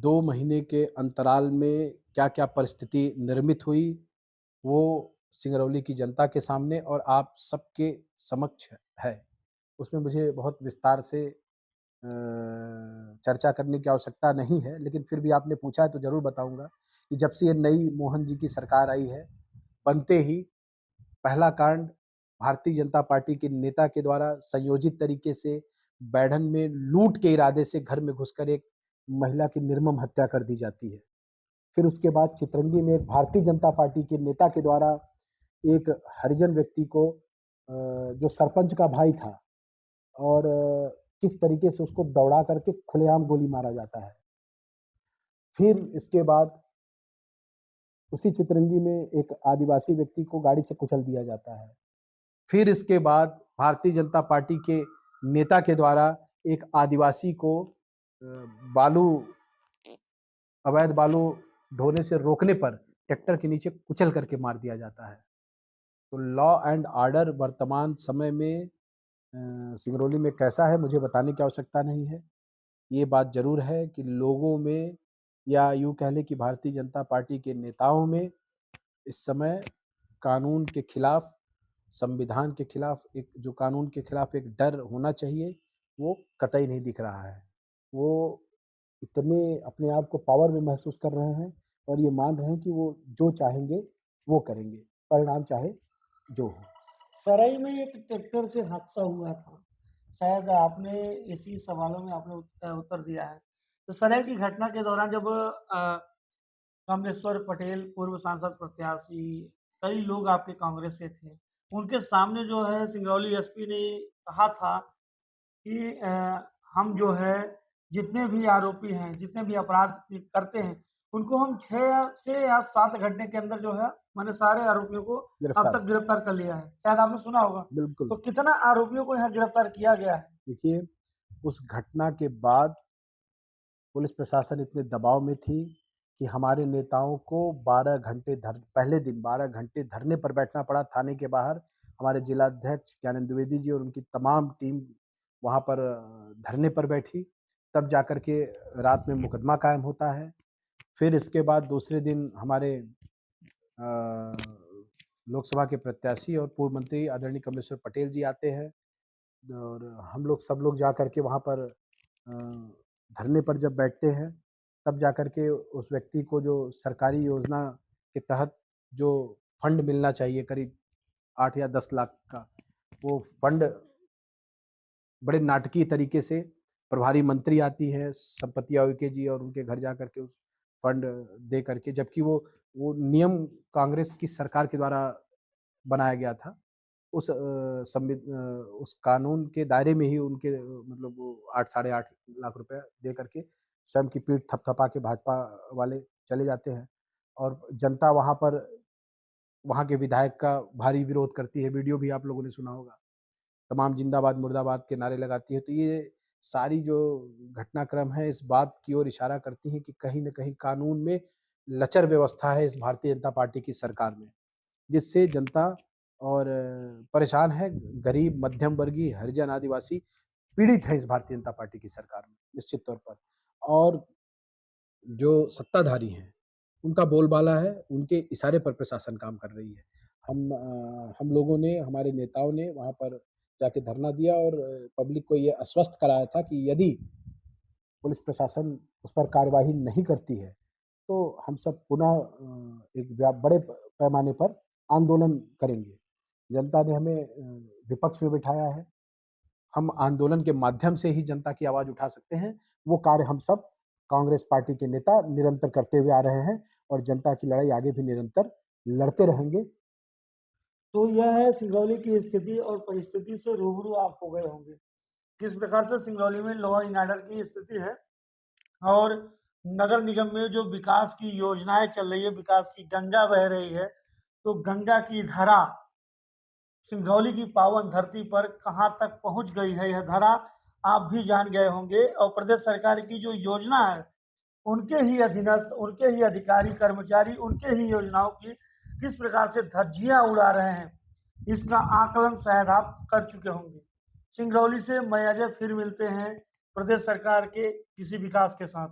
2 महीने के अंतराल में क्या-क्या परिस्थिति निर्मित हुई, वो सिंगरौली की जनता के सामने और आप सबके समक्ष है। उसमें मुझे बहुत विस्तार से चर्चा करने की आवश्यकता नहीं है, लेकिन फिर भी आपने पूछा है तो ज़रूर बताऊँगा कि जब से ये नई मोहन जी की सरकार आई है, बनते ही पहला कांड भारतीय जनता पार्टी के नेता के द्वारा संयोजित तरीके से बैढ़न में लूट के इरादे से घर में घुसकर एक महिला की निर्मम हत्या कर दी जाती है। फिर उसके बाद चितरंगी में एक भारतीय जनता पार्टी के नेता के द्वारा एक हरिजन व्यक्ति को जो सरपंच का भाई था और किस तरीके से उसको दौड़ा करके खुलेआम गोली मारा जाता है। फिर इसके बाद उसी चितरंगी में एक आदिवासी व्यक्ति को गाड़ी से कुचल दिया जाता है। फिर इसके बाद भारतीय जनता पार्टी के नेता के द्वारा एक आदिवासी को बालू अवैध बालू ढोने से रोकने पर ट्रैक्टर के नीचे कुचल करके मार दिया जाता है। तो लॉ एंड ऑर्डर वर्तमान समय में सिंगरौली में कैसा है मुझे बताने की आवश्यकता नहीं है। ये बात ज़रूर है कि लोगों में या यूँ कह लें कि भारतीय जनता पार्टी के नेताओं में इस समय कानून के खिलाफ, संविधान के खिलाफ एक जो कानून के खिलाफ एक डर होना चाहिए, वो कतई नहीं दिख रहा है। वो इतने अपने आप को पावर में महसूस कर रहे हैं और ये मान रहे हैं कि वो जो चाहेंगे, वो करेंगे, परिणाम चाहे जो हो। सराई में एक ट्रैक्टर से हादसा हुआ था। शायद आपने इसी सवालों में आपने उत्तर दिया है। तो सराई की घटना के दौरान जब कमलेश्वर पटेल पूर्व सांसद प्रत्याशी, कई लोग आपके कांग्रेस से थे। उनके सामने जो है सिंगरौली एसपी ने कहा था कि हम जो है जितने भी आरोपी हैं, जितने भी अपराध करते हैं, उनको हम 6 से या 7 घंटे के अंदर जो है मैंने सारे आरोपियों को अब गिरफ्तार तक गिरफ्तार कर लिया है। शायद आपने सुना होगा। बिल्कुल। तो कितना आरोपियों को यहाँ गिरफ्तार किया गया है? देखिए, उस घटना के बाद पुलिस प्रशासन इतने दबाव में थी कि हमारे नेताओं को 12 घंटे पहले दिन 12 घंटे धरने पर बैठना पड़ा थाने के बाहर। हमारे जिलाध्यक्ष ज्ञानेंद्र द्विवेदी जी और उनकी तमाम टीम वहाँ पर धरने पर बैठी। तब जाकर के रात में मुकदमा कायम होता है। फिर इसके बाद दूसरे दिन हमारे अ, लोकसभा के प्रत्याशी और पूर्व मंत्री आदरणीय कमलेश्वर पटेल जी आते हैं और हम लोग सब लोग जा कर के वहाँ पर धरने पर जब बैठते हैं, तब जाकर के उस व्यक्ति को जो सरकारी योजना के तहत जो फंड मिलना चाहिए करीब 8 या 10 लाख का, वो फंड बड़े नाटकीय तरीके से प्रभारी मंत्री आती हैं, संपत्ति आयुक्त जी और उनके घर जाकर के उस फंड दे करके जबकि वो नियम कांग्रेस की सरकार के द्वारा बनाया गया था। उस कानून के दायरे में ही उनके मतलब वो 8 साढ़े 8 लाख रुपए दे करके स्वयं की पीठ थपथपा के भाजपा वाले चले जाते हैं और जनता वहाँ के विधायक का भारी विरोध करती है। वीडियो भी आप लोगों ने सुना होगा। तमाम जिंदाबाद मुर्दाबाद के नारे लगाती है। तो ये सारी जो घटनाक्रम है इस बात की ओर इशारा करती हैं कि कहीं न कहीं कानून में लचर व्यवस्था है इस भारतीय जनता पार्टी की सरकार में। जिससे जनता और परेशान है, गरीब, मध्यम वर्गीय, हरिजन, आदिवासी पीड़ित है इस भारतीय जनता पार्टी की सरकार में, निश्चित तौर पर। और जो सत्ताधारी हैं, उनका बोलबाला है, उनके इशारे पर प्रशासन काम कर रही है। हम लोगों ने, हमारे नेताओं ने वहाँ पर जाके धरना दिया और पब्लिक को ये आश्वस्त कराया था कि यदि पुलिस प्रशासन उस पर कार्यवाही नहीं करती है, तो हम सब पुनः एक बड़े पैमाने पर आंदोलन करेंगे। जनता ने हमें विपक्ष में बिठाया है। हम आंदोलन के माध्यम से ही जनता की आवाज़ उठा सकते हैं। वो कार्य हम सब कांग्रेस पार्टी के नेता निरंतर करते हुए आ रहे हैं और जनता की लड़ाई आगे भी निरंतर लड़ते रहेंगे। तो यह है सिंगरौली की स्थिति और परिस्थिति से रूबरू आप हो गए होंगे। किस प्रकार से सिंगरौली में लॉ एंड ऑर्डर की स्थिति है और नगर निगम में जो विकास की योजनाएं चल रही है, विकास की गंगा बह रही है, तो गंगा की धारा सिंगरौली की पावन धरती पर कहां तक पहुंच गई है, यह धारा आप भी जान गए होंगे। और प्रदेश सरकार की जो योजना है, उनके ही अधीनस्थ, उनके ही अधिकारी कर्मचारी, उनके ही योजनाओं की किस प्रकार से धज्जियां उड़ा रहे हैं, इसका आकलन शायद आप कर चुके होंगे। सिंगरौली से मैं अजय फिर मिलते हैं प्रदेश सरकार के किसी विकास के साथ।